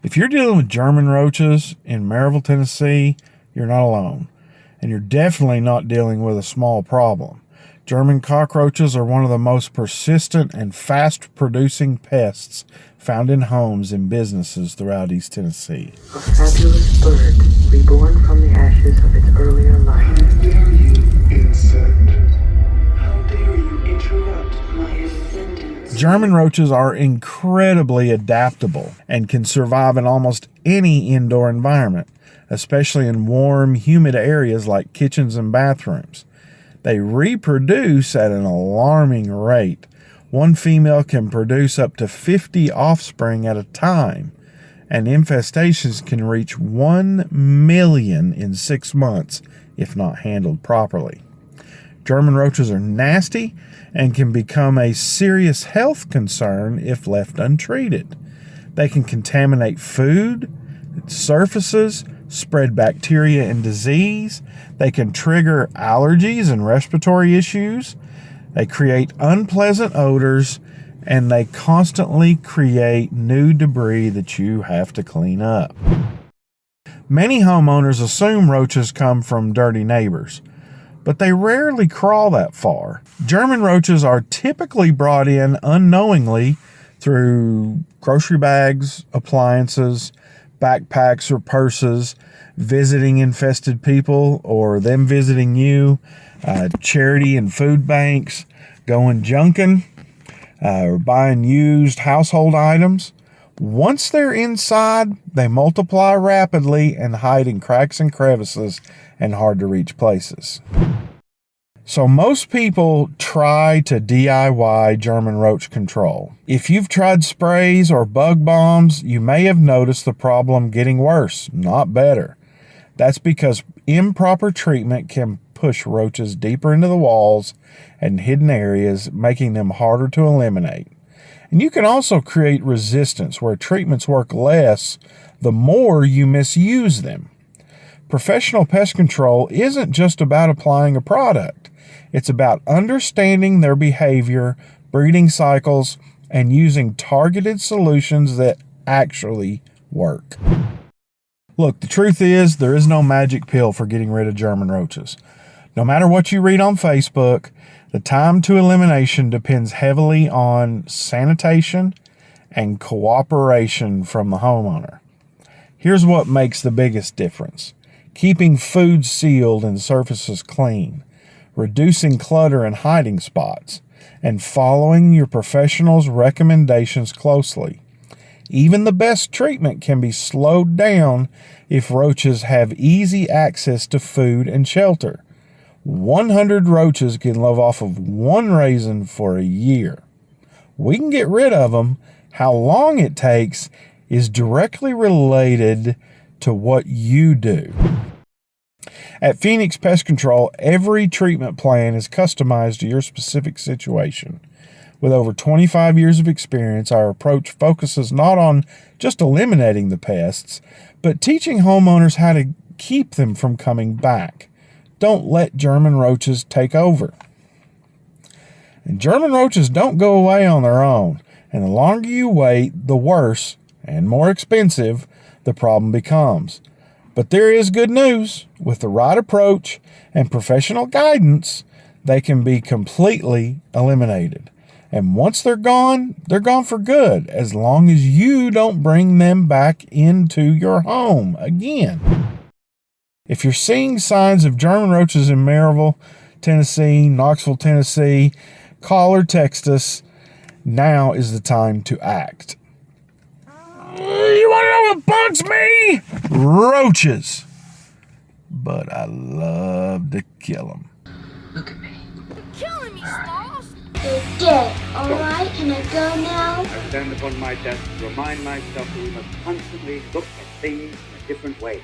If you're dealing with German roaches in Maryville, Tennessee, you're not alone. And you're definitely not dealing with a small problem. German cockroaches are one of the most persistent and fast-producing pests found in homes and businesses throughout East Tennessee. A fabulous bird, reborn from the ashes of its earlier life. How dare you, insect? How dare you interrupt my ascendance? German roaches are incredibly adaptable and can survive in almost any indoor environment, especially in warm, humid areas like kitchens and bathrooms. They reproduce at an alarming rate. One female can produce up to 50 offspring at a time, and infestations can reach 1 million in 6 months if not handled properly. German roaches are nasty and can become a serious health concern if left untreated. They can contaminate food, surfaces, spread bacteria and disease. They can trigger allergies and respiratory issues. They create unpleasant odors, and they constantly create new debris that you have to clean up. Many homeowners assume roaches come from dirty neighbors, but they rarely crawl that far. German roaches are typically brought in unknowingly through grocery bags, appliances, backpacks or purses, visiting infested people or them visiting you, charity and food banks, going junking, or buying used household items. Once they're inside, they multiply rapidly and hide in cracks and crevices and hard to reach places. So most people try to DIY German roach control. If you've tried sprays or bug bombs, you may have noticed the problem getting worse, not better. That's because improper treatment can push roaches deeper into the walls and hidden areas, making them harder to eliminate. And you can also create resistance where treatments work less the more you misuse them. Professional pest control isn't just about applying a product. It's about understanding their behavior, breeding cycles, and using targeted solutions that actually work. Look, the truth is, there is no magic pill for getting rid of German roaches. No matter what you read on Facebook, the time to elimination depends heavily on sanitation and cooperation from the homeowner. Here's what makes the biggest difference: keeping food sealed and surfaces clean, reducing clutter and hiding spots, and following your professional's recommendations closely. Even the best treatment can be slowed down if roaches have easy access to food and shelter. 100 roaches can live off of one raisin for a year. We can get rid of them. How long it takes is directly related to what you do. At Phoenix Pest Control, every treatment plan is customized to your specific situation. With over 25 years of experience, our approach focuses not on just eliminating the pests, but teaching homeowners how to keep them from coming back. Don't let German roaches take over. And German roaches don't go away on their own, and the longer you wait, the worse and more expensive the problem becomes. But there is good news. With the right approach and professional guidance, they can be completely eliminated. And once they're gone for good, as long as you don't bring them back into your home again. If you're seeing signs of German roaches in Maryville, Tennessee, Knoxville, Tennessee, call or text us. Now is the time to act. You want to know what bugs me? Roaches. But I love to kill them. Look at me. You're killing me, Smalls. You're dead, alright? Can I go now? I stand upon my desk to remind myself that we must constantly look at things in a different way.